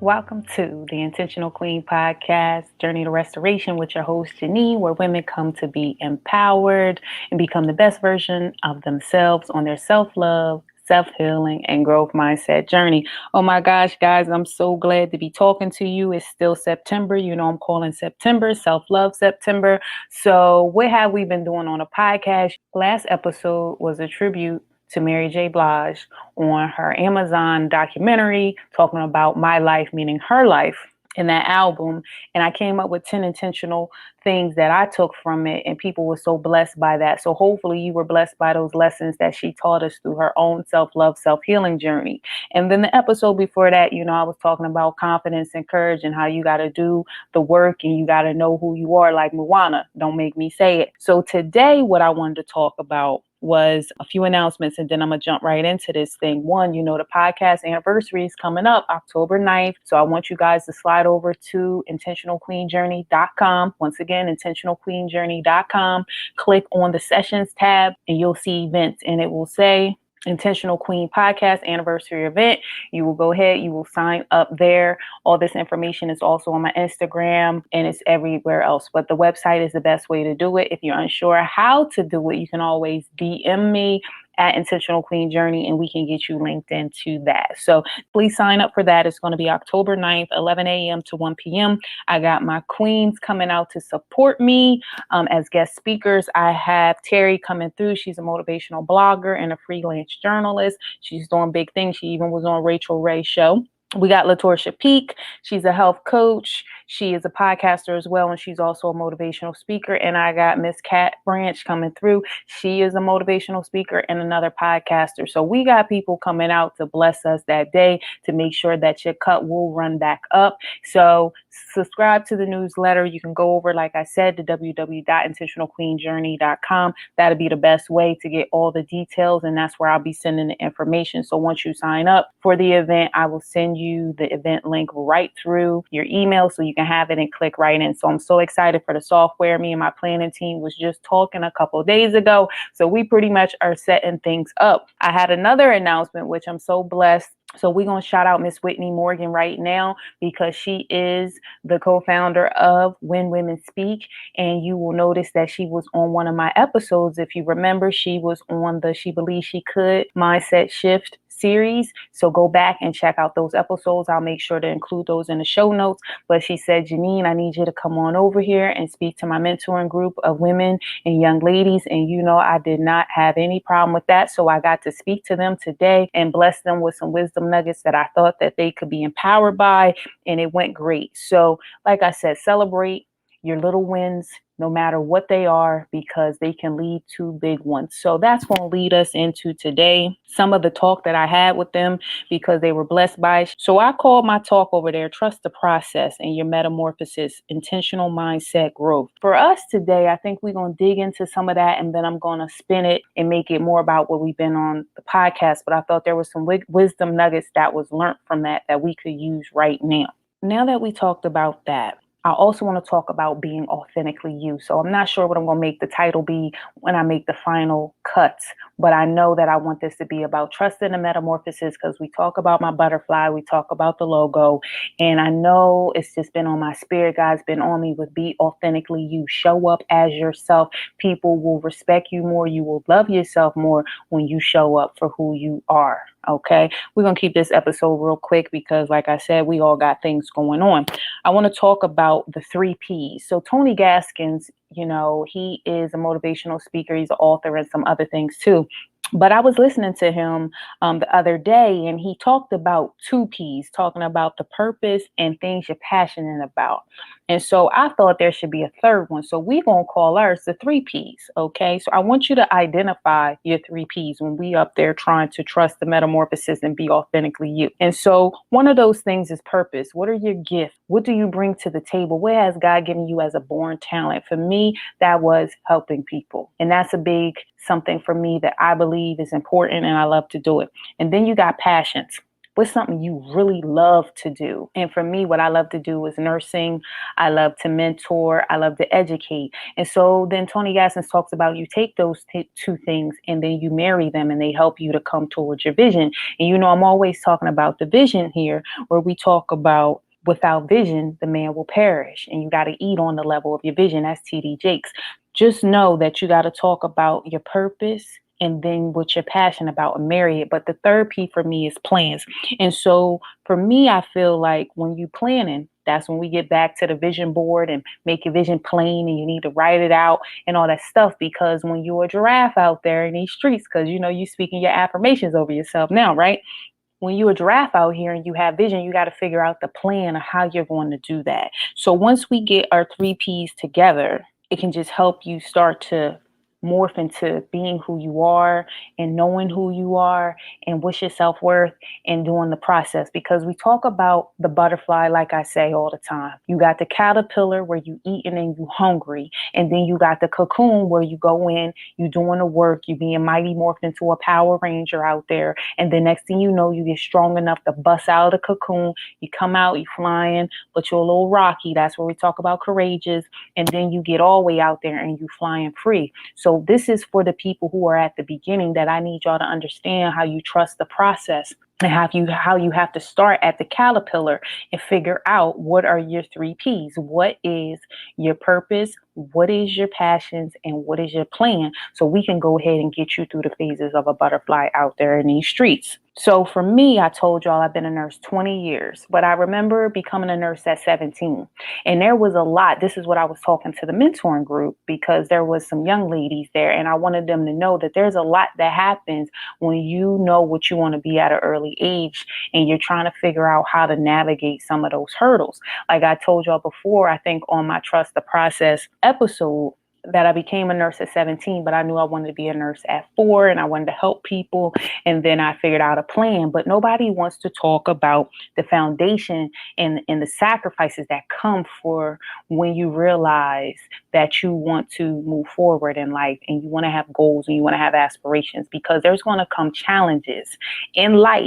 Welcome to the Intentional Queen Podcast, Journey to Restoration with your host, Janine, where women come to be empowered and become the best version of themselves on their self-love, self-healing, and growth mindset journey. Oh my gosh, guys, I'm so glad to be talking to you. It's still September. You know, I'm calling September Self-Love September. So what have we been doing on a podcast? Last episode was a tribute to Mary J. Blige on her Amazon documentary talking about my life, meaning her life in that album. And I came up with 10 intentional things that I took from it, and people were so blessed by that. So hopefully you were blessed by those lessons that she taught us through her own self-love, self-healing journey. And then the episode before that, I was talking about confidence and courage and how you got to do the work and you got to know who you are, like Moana. Don't make me say it. So today, what I wanted to talk about was a few announcements, and then I'm going to jump right into this thing. One, the podcast anniversary is coming up October 9th. So I want you guys to slide over to intentionalqueenjourney.com. Once again, intentionalqueenjourney.com. Click on the sessions tab and you'll see events, and it will say Intentional Queen Podcast Anniversary Event. You will go ahead, you will sign up there. All this information is also on my Instagram and it's everywhere else. But the website is the best way to do it. If you're unsure how to do it, you can always DM me at Intentional Queen Journey and we can get you linked into that. So please sign up for that. It's going to be October 9th, 11 a.m. to 1 p.m. I got my queens coming out to support me as guest speakers. I have Terry coming through. She's a motivational blogger and a freelance journalist. She's doing big things. She even was on Rachel Ray's show. We got LaTorsha Peak. She's a health coach. She is a podcaster as well, and she's also a motivational speaker. And I got Miss Kat Branch coming through. She is a motivational speaker and another podcaster. So we got people coming out to bless us that day to make sure that your cut will run back up. So subscribe to the newsletter. You can go over, like I said, to www.intentionalqueenjourney.com. That'll be the best way to get all the details, and that's where I'll be sending the information. So once you sign up for the event, I will send you the event link right through your email so you can have it and click right in. So I'm so excited for the software. Me and my planning team was just talking a couple of days ago. So we pretty much are setting things up. I had another announcement, which I'm so blessed. So we're going to shout out Miss Whitney Morgan right now because she is the co-founder of When Women Speak. And you will notice that she was on one of my episodes. If you remember, she was on the She Believes She Could Mindset Shift series. So go back and check out those episodes. I'll make sure to include those in the show notes. But she said, Janine, I need you to come on over here and speak to my mentoring group of women and young ladies. And I did not have any problem with that. So I got to speak to them today and bless them with some wisdom nuggets that I thought that they could be empowered by. And it went great. So like I said, celebrate your little wins, no matter what they are, because they can lead to big ones. So that's going to lead us into today, some of the talk that I had with them because they were blessed by it. So I called my talk over there, Trust the Process and Your Metamorphosis, Intentional Mindset Growth. For us today, I think we're going to dig into some of that, and then I'm going to spin it and make it more about what we've been on the podcast. But I thought there was some wisdom nuggets that was learned from that we could use right now. Now that we talked about that, I also want to talk about being authentically you. So I'm not sure what I'm going to make the title be when I make the final cuts, but I know that I want this to be about trust in the metamorphosis because we talk about my butterfly, we talk about the logo, and I know it's just been on my spirit, guys, been on me with be authentically you. Show up as yourself. People will respect you more. You will love yourself more when you show up for who you are. Okay, we're going to keep this episode real quick because, like I said, we all got things going on. I want to talk about the 3 Ps. So Tony Gaskins, he is a motivational speaker. He's an author and some other things too. But I was listening to him the other day, and he talked about 2 Ps, talking about the purpose and things you're passionate about. And so I thought there should be a third one. So we're going to call ours the 3 Ps. Okay. So I want you to identify your 3 Ps when we up there trying to trust the metamorphosis and be authentically you. And so one of those things is purpose. What are your gifts? What do you bring to the table? What has God given you as a born talent? For me, that was helping people. And that's a big something for me that I believe is important, and I love to do it. And then you got passions. What's something you really love to do? And for me, what I love to do is nursing. I love to mentor. I love to educate. And so then Tony Gassens talks about you take those two things and then you marry them and they help you to come towards your vision. And I'm always talking about the vision here, where we talk about without vision, the man will perish. And you got to eat on the level of your vision. That's TD Jakes. Just know that you got to talk about your purpose and then what you're passionate about and marry it. But the third P for me is plans. And so for me, I feel like when you planning, that's when we get back to the vision board and make your vision plain, and you need to write it out and all that stuff. Because when you're a giraffe out there in these streets, because you speaking your affirmations over yourself now, right? When you're a giraffe out here and you have vision, you got to figure out the plan of how you're going to do that. So once we get our three P's together, it can just help you start to morph into being who you are and knowing who you are and what's your self-worth and doing the process. Because we talk about the butterfly, like I say all the time. You got the caterpillar where you eating and you hungry. And then you got the cocoon where you go in, you doing the work, you being mighty morphed into a Power Ranger out there. And the next thing you know, you get strong enough to bust out of the cocoon. You come out, you flying, but you're a little rocky. That's where we talk about courageous. And then you get all the way out there and you flying free. So this is for the people who are at the beginning, that I need y'all to understand how you trust the process and how you have to start at the caterpillar and figure out what are your three P's. What is your purpose? What is your passions? And what is your plan? So we can go ahead and get you through the phases of a butterfly out there in these streets. So for me, I told y'all I've been a nurse 20 years, but I remember becoming a nurse at 17. And there was a lot. This is what I was talking to the mentoring group, because there was some young ladies there and I wanted them to know that there's a lot that happens when you know what you want to be at an early age and you're trying to figure out how to navigate some of those hurdles. Like I told y'all before, I think on my Trust the Process episode, that I became a nurse at 17, but I knew I wanted to be a nurse at 4 and I wanted to help people. And then I figured out a plan, but nobody wants to talk about the foundation and the sacrifices that come for when you realize that you want to move forward in life and you want to have goals and you want to have aspirations, because there's going to come challenges in life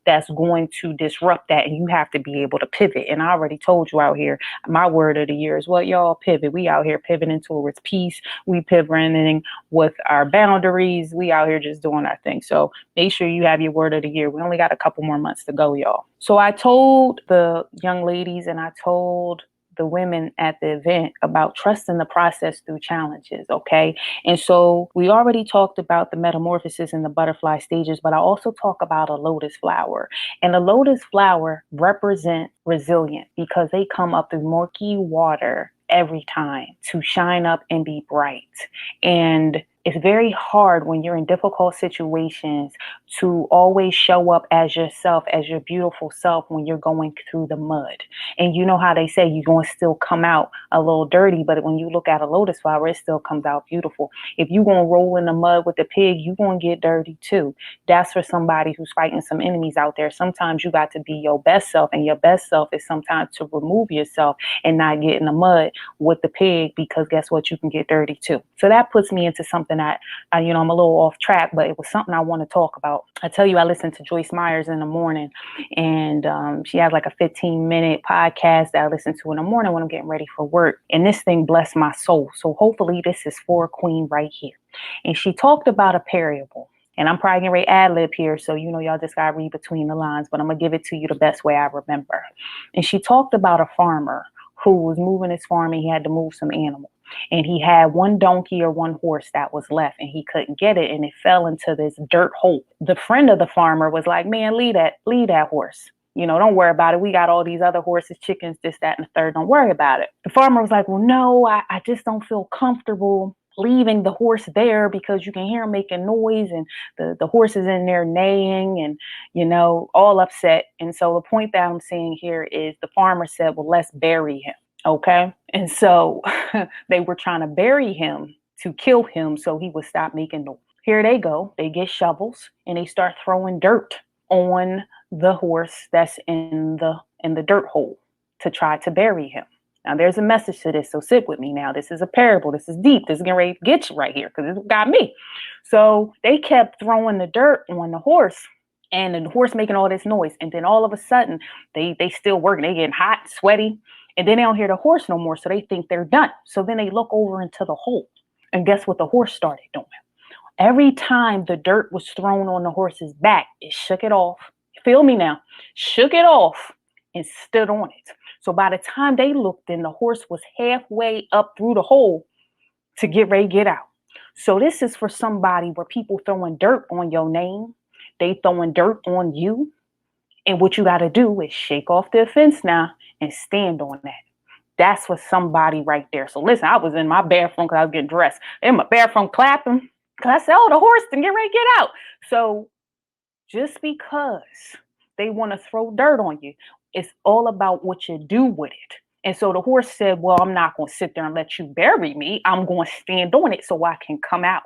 that's going to disrupt that. And you have to be able to pivot. And I already told you out here, my word of the year is what y'all pivot. We out here pivoting towards peace. We pivoting with our boundaries. We out here just doing our thing. So make sure you have your word of the year. We only got a couple more months to go, y'all. So I told the young ladies and I told the women at the event about trusting the process through challenges. Okay. And so we already talked about the metamorphosis and the butterfly stages, but I also talk about a lotus flower. And the lotus flower represents resilience because they come up through murky water every time to shine up and be bright. And it's very hard when you're in difficult situations to always show up as yourself, as your beautiful self when you're going through the mud. And you know how they say you're going to still come out a little dirty, but when you look at a lotus flower, it still comes out beautiful. If you're going to roll in the mud with the pig, you're going to get dirty too. That's for somebody who's fighting some enemies out there. Sometimes you got to be your best self, and your best self is sometimes to remove yourself and not get in the mud with the pig, because guess what? You can get dirty too. So that puts me into something that, I'm a little off track, but it was something I want to talk about. I tell you, I listen to Joyce Myers in the morning, and she has like a 15-minute podcast that I listen to in the morning when I'm getting ready for work. And this thing blessed my soul. So hopefully this is for Queen right here. And she talked about a parable. And I'm probably going to ad-lib here, so y'all just got to read between the lines, but I'm going to give it to you the best way I remember. And she talked about a farmer who was moving his farm, and he had to move some animals. And he had one donkey or one horse that was left, and he couldn't get it, and it fell into this dirt hole. The friend of the farmer was like, man, leave that horse. Don't worry about it. We got all these other horses, chickens, this, that, and the third. Don't worry about it. The farmer was like, well, no, I just don't feel comfortable leaving the horse there, because you can hear him making noise, and the horse is in there neighing and, all upset. And so the point that I'm saying here is the farmer said, well, let's bury him. Okay. And so they were trying to bury him to kill him so he would stop making noise. Here they go. They get shovels and they start throwing dirt on the horse that's in the dirt hole to try to bury him. Now there's a message to this, so sit with me now. This is a parable. This is deep. This is getting ready to get you right here, because it got me. So they kept throwing the dirt on the horse, and the horse making all this noise. And then all of a sudden, they still working. They getting hot, sweaty, and then they don't hear the horse no more. So they think they're done. So then they look over into the hole. And guess what the horse started doing? Every time the dirt was thrown on the horse's back, it shook it off. Feel me now? Shook it off and stood on it. So by the time they looked in, the horse was halfway up through the hole to get ready to get out. So this is for somebody where people throwing dirt on your name. They throwing dirt on you. And what you got to do is shake off the offense now and stand on that. That's for somebody right there. So listen, I was in my bathroom because I was getting dressed. In my bathroom clapping. Because I said, oh, the horse didn't get ready to get out. So just because they want to throw dirt on you, it's all about what you do with it. And so the horse said, well, I'm not going to sit there and let you bury me. I'm going to stand on it so I can come out.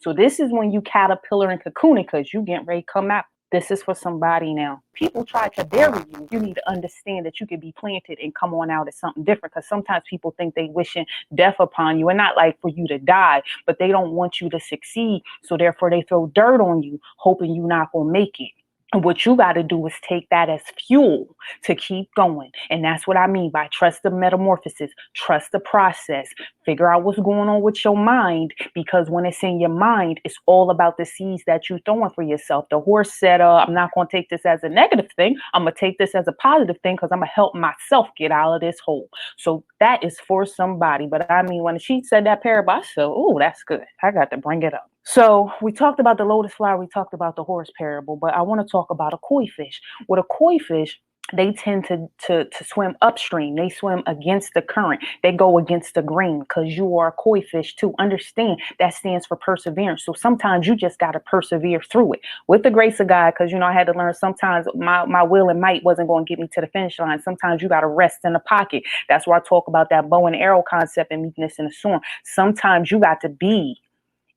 So this is when you caterpillar and cocooning because you getting ready to come out. This is for somebody now. People try to bury you. You need to understand that you can be planted and come on out as something different, because sometimes people think they wishing death upon you, and not like for you to die, but they don't want you to succeed. So therefore they throw dirt on you, hoping you're not going to make it. And what you got to do is take that as fuel to keep going. And that's what I mean by trust the metamorphosis, trust the process, figure out what's going on with your mind, because when it's in your mind, it's all about the seeds that you're throwing for yourself. The horse said, I'm not going to take this as a negative thing. I'm going to take this as a positive thing because I'm going to help myself get out of this hole. So that is for somebody. But I mean, when she said that parable, I said, oh, that's good. I got to bring it up. So we talked about the lotus flower, we talked about the horse parable, but I want to talk about a koi fish. With a koi fish, they tend to swim upstream. They swim against the current. They go against the grain because you are a koi fish too. Understand that stands for perseverance. So sometimes you just got to persevere through it with the grace of God, because, I had to learn sometimes my will and might wasn't going to get me to the finish line. Sometimes you got to rest in the pocket. That's where I talk about that bow and arrow concept and meekness in the storm. Sometimes you got to be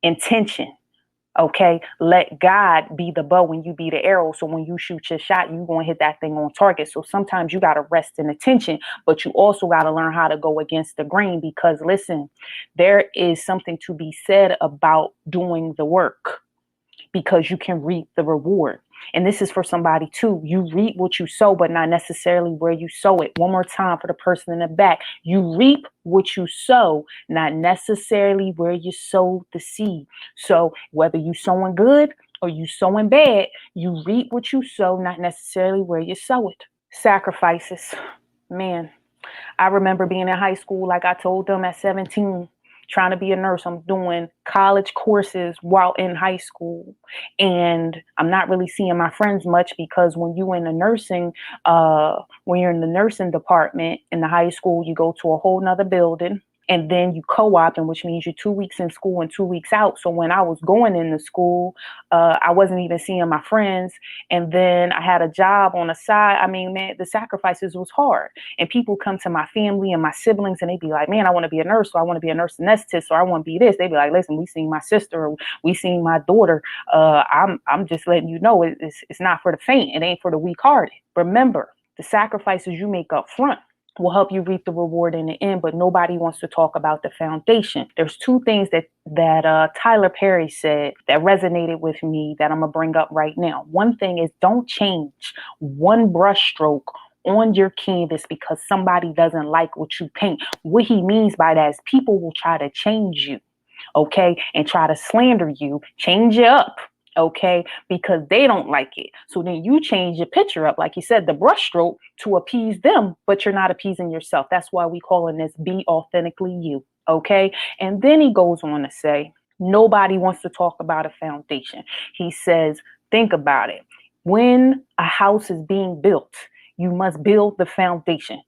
intention. Okay, let God be the bow and you be the arrow. So when you shoot your shot, you're going to hit that thing on target. So sometimes you got to rest in attention, but you also got to learn how to go against the grain, because listen, there is something to be said about doing the work, because you can reap the reward. And this is for somebody too. You reap what you sow, but not necessarily where you sow it. One more time for the person in the back. You reap what you sow, not necessarily where you sow the seed. So whether you sowing good or you sowing bad, you reap what you sow, not necessarily where you sow it. Sacrifices. Man, I remember being in high school, like I told them at 17, trying to be a nurse. I'm doing college courses while in high school, and I'm not really seeing my friends much, because when you're in the nursing, when you're in the nursing department in the high school, you go to a whole nother building. And then you co-oping, which means you're 2 weeks in school and 2 weeks out. So when I was going into school, I wasn't even seeing my friends. And then I had a job on the side. I mean, man, the sacrifices was hard. And people come to my family and my siblings and they be like, man, I want to be a nurse. So I want to be a nurse anesthetist. Or I want to be this. They be like, listen, we seen my sister. Or we seen my daughter. I'm just letting you know it's not for the faint. It ain't for the weak-hearted. Remember, the sacrifices you make up front will help you reap the reward in the end, but nobody wants to talk about the foundation. There's two things that Tyler Perry said that resonated with me that I'm gonna bring up right now. One thing is, don't change one brush stroke on your canvas because somebody doesn't like what you paint. What he means by that is people will try to change you, okay, and try to slander you, change you up, okay, because they don't like it. So then you change your picture up, like you said, the brushstroke, to appease them, but you're not appeasing yourself. That's why we calling this be authentically you, okay? And then he goes on to say, nobody wants to talk about a foundation. He says, think about it. When a house is being built, you must build the foundation.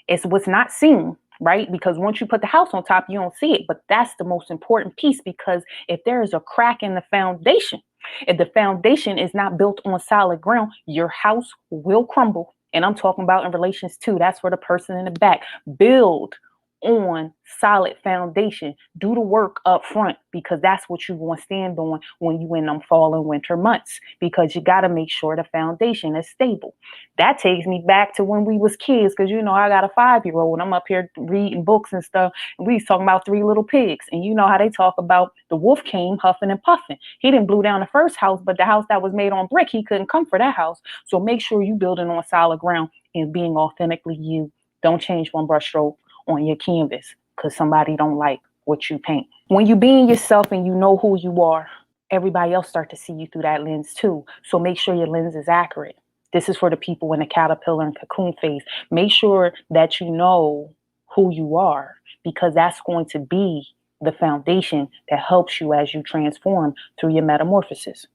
It's what's not seen, right? Because once you put the house on top, you don't see it. But that's the most important piece, because if there is a crack in the foundation, if the foundation is not built on solid ground, your house will crumble. And I'm talking about in relations to, that's for the person in the back. Build on solid foundation. Do the work up front, because that's what you want to stand on when you in them fall and winter months, because you got to make sure the foundation is stable. That takes me back to when we was kids, because I got a 5-year-old and I'm up here reading books and stuff, and we was talking about Three Little Pigs, and you know how they talk about the wolf came huffing and puffing. He didn't blew down the first house, but the house that was made on brick, he couldn't come for that house. So make sure you building on solid ground and being authentically you. Don't change one brushstroke on your canvas because somebody don't like what you paint. When you being yourself and you know who you are, everybody else start to see you through that lens too. So make sure your lens is accurate. This is for the people in the caterpillar and cocoon phase. Make sure that you know who you are, because that's going to be the foundation that helps you as you transform through your metamorphosis.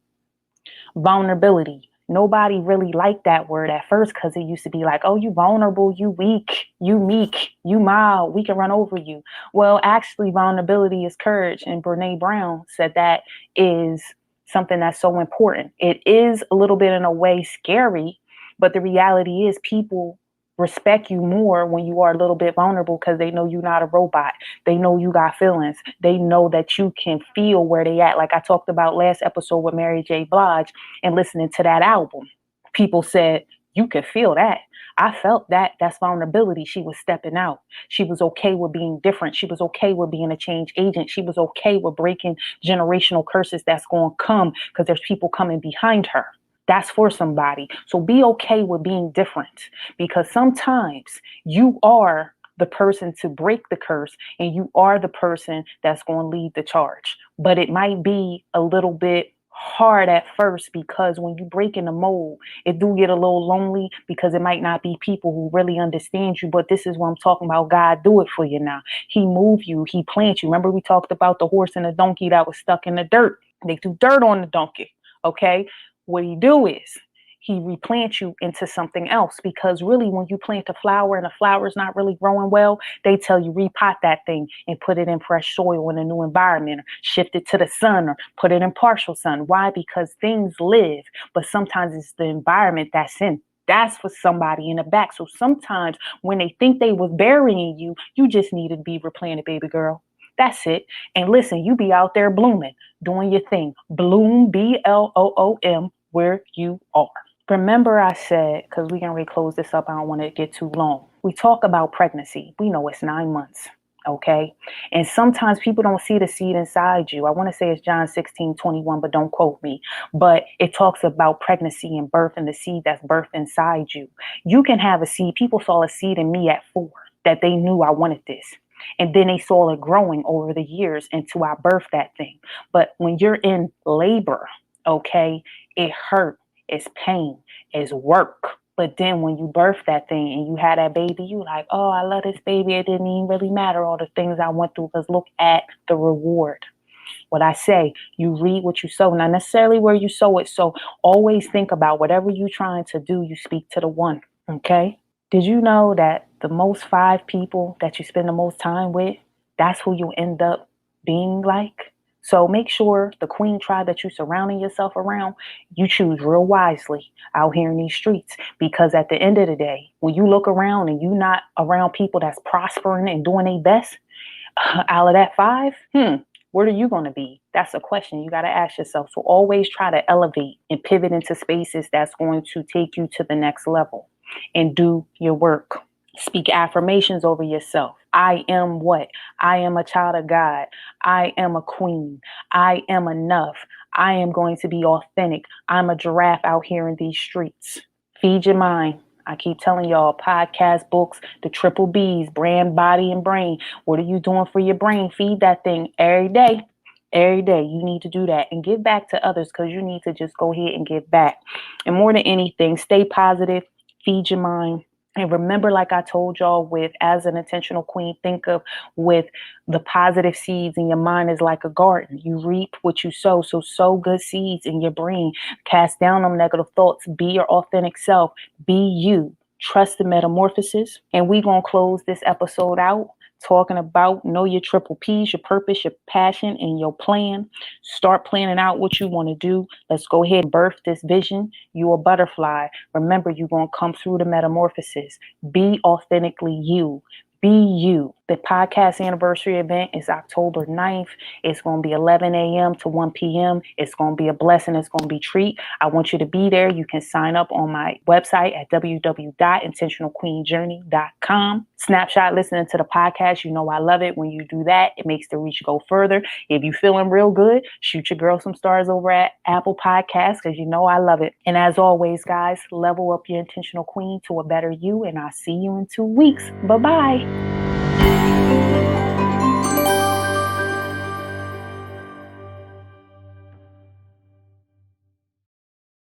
Vulnerability. Nobody really liked that word at first, because it used to be like, oh, you vulnerable, you weak, you meek, you mild, we can run over you. Well, actually, vulnerability is courage. And Brene Brown said that is something that's so important. It is a little bit in a way scary, but the reality is people respect you more when you are a little bit vulnerable, because they know you're not a robot. They know you got feelings. They know that you can feel where they at. Like I talked about last episode with Mary J. Blige and listening to that album. People said, you could feel that. I felt that. That's vulnerability. She was stepping out. She was okay with being different. She was okay with being a change agent. She was okay with breaking generational curses that's going to come, because there's people coming behind her. That's for somebody. So be okay with being different, because sometimes you are the person to break the curse and you are the person that's going to lead the charge. But it might be a little bit hard at first, because when you break in the mold, it do get a little lonely, because it might not be people who really understand you. But this is what I'm talking about. God do it for you now. He move you. He plant you. Remember we talked about the horse and the donkey that was stuck in the dirt. They threw dirt on the donkey. Okay. What he do is he replants you into something else, because really when you plant a flower and the flower is not really growing well, they tell you repot that thing and put it in fresh soil in a new environment, or shift it to the sun, or put it in partial sun. Why? Because things live, but sometimes it's the environment that's for somebody in the back. So sometimes when they think they was burying you, you just needed to be replanted, baby girl. That's it. And listen, you be out there blooming, doing your thing. Bloom, BLOOM, where you are. Remember I said, because we can really close this up, I don't want to get too long. We talk about pregnancy. We know it's 9 months, okay? And sometimes people don't see the seed inside you. I want to say it's John 16:21, but don't quote me. But it talks about pregnancy and birth and the seed that's birthed inside you. You can have a seed. People saw a seed in me at 4 that they knew I wanted this. And then they saw it growing over the years until I birthed that thing. But when you're in labor, okay, it hurt, it's pain, it's work. But then when you birth that thing and you had that baby, you like, oh, I love this baby. It didn't even really matter all the things I went through, because look at the reward. What I say, you read what you sow, not necessarily where you sow it. So always think about whatever you're trying to do, you speak to the one, okay? Did you know that the most 5 people that you spend the most time with, that's who you end up being like? So make sure the queen tribe that you're surrounding yourself around, you choose real wisely out here in these streets. Because at the end of the day, when you look around and you're not around people that's prospering and doing their best, out of that 5, where are you going to be? That's a question you got to ask yourself. So always try to elevate and pivot into spaces that's going to take you to the next level. And do your work. Speak affirmations over yourself. I am what? I am a child of God. I am a queen. I am enough. I am going to be authentic. I'm a giraffe out here in these streets. Feed your mind. I keep telling y'all, podcast, books, the triple B's, brand, body, and brain. What are you doing for your brain? Feed that thing every day. Every day you need to do that and give back to others, because you need to just go ahead and give back. And more than anything, stay positive. Feed your mind. And remember, like I told y'all, with as an intentional queen, think of with the positive seeds in your mind is like a garden. You reap what you sow. So sow good seeds in your brain. Cast down on negative thoughts. Be your authentic self. Be you. Trust the metamorphosis. And we're going to close this episode out talking about know your triple P's, your purpose, your passion, and your plan. Start planning out what you want to do. Let's go ahead and birth this vision. You're a butterfly. Remember, you're going to come through the metamorphosis. Be authentically you. Be you. The podcast anniversary event is October 9th. It's going to be 11 a.m. to 1 p.m. It's going to be a blessing. It's going to be a treat. I want you to be there. You can sign up on my website at www.intentionalqueenjourney.com. Snapshot listening to the podcast. You know I love it when you do that. It makes the reach go further. If you're feeling real good, shoot your girl some stars over at Apple Podcasts because you know I love it. And as always, guys, level up your intentional queen to a better you. And I'll see you in 2 weeks. Bye-bye.